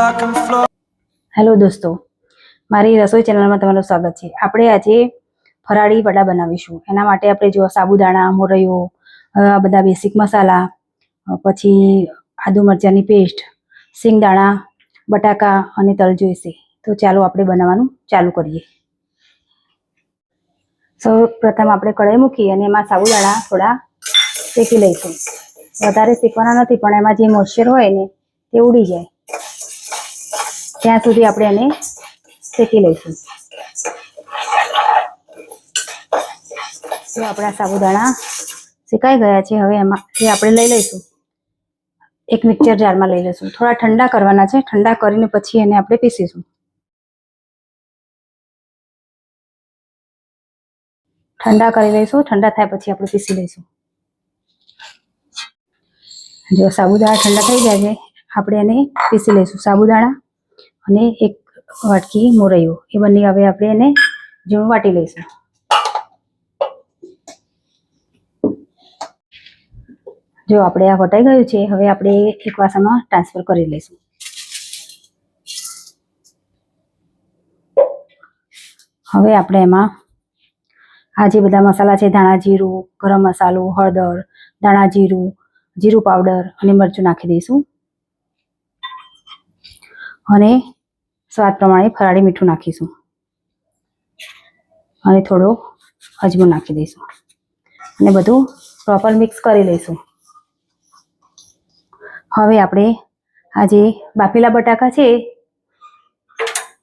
Hello દોસ્તો, મારી રસોઈ ચેનલમાં તમારું સ્વાગત છે। આપણે આજે ફરાળી વડા બનાવીશું। એના માટે આપણે જો સાબુદાણા, મોરૈયો, આ બધા બેસિક મસાલા, પછી આદુ મરચાંની પેસ્ટ, સિંગદાણા, બટાકા અને તલ જોઈશે। તો ચાલો આપણે બનાવવાનું ચાલુ કરીએ। સૌ પ્રથમ આપણે કઢાઈ મૂકી અને એમાં સાબુદાણા થોડા શેકી લઈશું। વધારે શેકવાના નથી, પણ એમાં જે મોઇશ્ચર હોય ને તે ઉડી જાય ત્યાં સુધી આપણે એને શેકી લઈશું। જો આપણા સાબુદાણા શેકાઈ ગયા છે, હવે એમાં આપણે લઈ લઈશું, એક મિક્સર જારમાં લઈ લઈશું। થોડા ઠંડા કરવાના છે, ઠંડા કરીને પછી એને આપણે પીસીશું। ઠંડા કરી લઈશું, ઠંડા થાય પછી આપણે પીસી લઈશું। જો સાબુદાણા ઠંડા થઈ ગયા છે, આપણે એને પીસી લઈશું। સાબુદાણા અને એક વાટકી મોરૈયો, એ બંને હવે આપણે એને ઝીણું વાટી લઈશું। જો આપણે આ વટાઈ ગયું છે, હવે આપણે એક વાસણમાં ટ્રાન્સફર કરી લઈશું। હવે આપણે એમાં આ જે બધા મસાલા છે, ધાણા જીરું, ગરમ મસાલો, હળદર, ધાણા જીરું, જીરું પાવડર અને મરચું નાખી દઈશું અને સ્વાદ પ્રમાણે ફરાળી મીઠું નાખીશું અને થોડો અજમો નાખી દઈશું અને બધું પ્રોપર મિક્સ કરી લઈશું। હવે આપણે આ જે બાફેલા બટાકા છે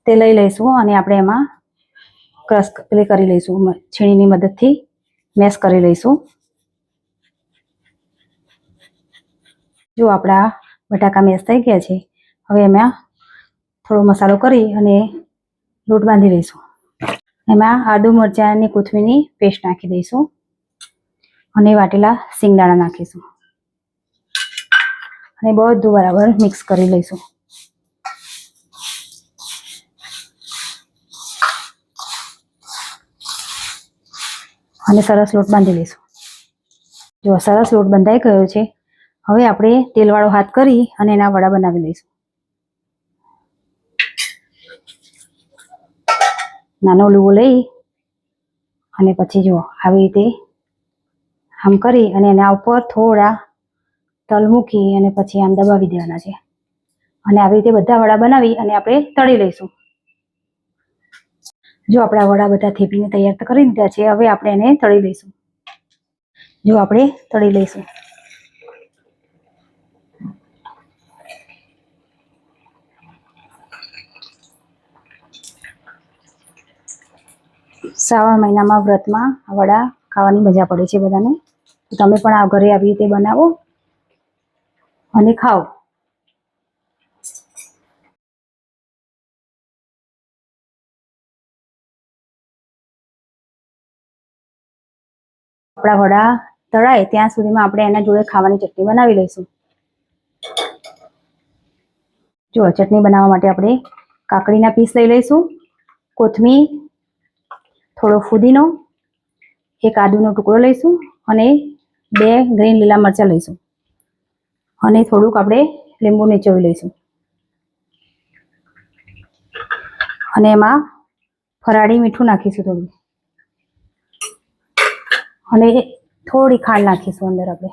તે લઈ લઈશું અને આપણે એમાં ક્રશ કરી લઈશું, છીણીની મદદથી મેશ કરી લઈશું। જો આપણા બટાકા મેશ થઈ ગયા છે, હવે એમાં થોડો મસાલો કરી અને લોટ બાંધી લઈશું। એમાં આદુ મરચાંની કોથમીરની પેસ્ટ નાખી દઈશું અને વાટેલા સિંગદાણા નાખીશું અને બધું બરાબર મિક્સ કરી લઈશું। અને સરસ લોટ બાંધી લઈશું। જો સરસ લોટ બંધાઈ ગયો છે, હવે આપણે તેલવાળો હાથ કરી અને એના વડા બનાવી લઈશું। નાનો લુવો લઈ અને પછી જો આવી રીતે આમ કરી અને એના ઉપર થોડા તલ મૂકી અને પછી આમ દબાવી દેવાના છે અને આવી રીતે બધા વડા બનાવી અને આપણે તળી લઈશું। જો આપણા વડા બધા થેપીને તૈયાર કરી દીધા છે, હવે આપણે એને તળી લઈશું। જો આપણે તળી લઈશું। શ્રાવણ મહિનામાં વ્રતમાં આ વડા ખાવાની મજા પડે છે બધાને। તો તમે પણ આ ઘરે આવી રીતે બનાવો અને ખાઓ। આપણા વડા તળાય ત્યાં સુધીમાં આપણે એના જોડે ખાવાની ચટણી બનાવી લઈશું। જો ચટણી બનાવવા માટે આપણે કાકડીના પીસ લઈ લઈશું, કોથમીર, થોડો ફુદીનો, એક આદુનો ટુકડો લઈશું અને 2 ગ્રીન લીલા મરચાં લઈશું અને થોડુંક આપણે લીંબુ નીચોવી લઈશું અને એમાં ફરાળી મીઠું નાખીશું થોડું અને થોડી ખાંડ નાખીશું અંદર આપણે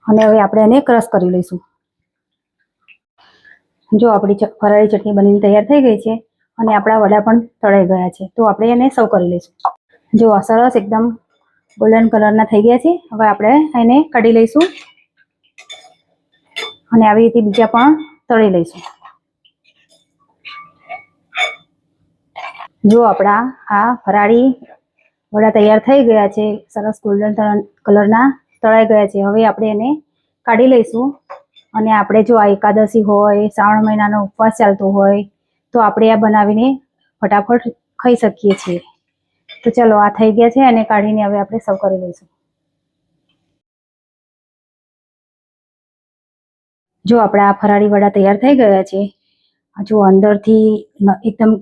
અને હવે આપણે એને ક્રશ કરી લઈશું। જો આપણી ફરાળી ચટણી બનીને તૈયાર થઈ ગઈ છે અને આપણા વડા પણ તળાઈ ગયા છે, તો આપણે એને સર્વ કરી લઈશું। જો સરસ એકદમ ગોલ્ડન કલરના થઈ ગયા છે, હવે આપણે એને કાઢી લઈશું અને આવી રીતે બીજા પણ તળી લઈશું। જો આપણા આ ફરાળી વડા તૈયાર થઈ ગયા છે, સરસ ગોલ્ડન કલરના તળાઈ ગયા છે, હવે આપણે એને કાઢી લઈશું અને આપણે જો આ એકાદશી હોય, શ્રાવણ મહિનાનો ઉપવાસ ચાલતો હોય તો આપણે આ બનાવીને ફટાફટ ખાઈ શકીએ છીએ। તો ચલો, આ થઈ ગયા છે અને કાઢીને હવે આપણે સર્વ કરી લઈશું। જો આપણા ફરાળી વડા તૈયાર થઈ ગયા છે, જો અંદરથી એકદમ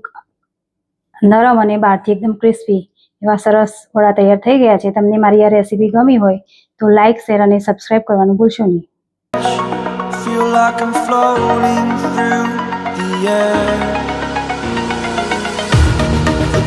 નરમ અને બહારથી એકદમ ક્રિસ્પી એવા સરસ વડા તૈયાર થઈ ગયા છે। તમને મારી આ રેસીપી ગમી હોય તો લાઈક, શેર અને સબસ્ક્રાઇબ કરવાનું ભૂલશો નહીં।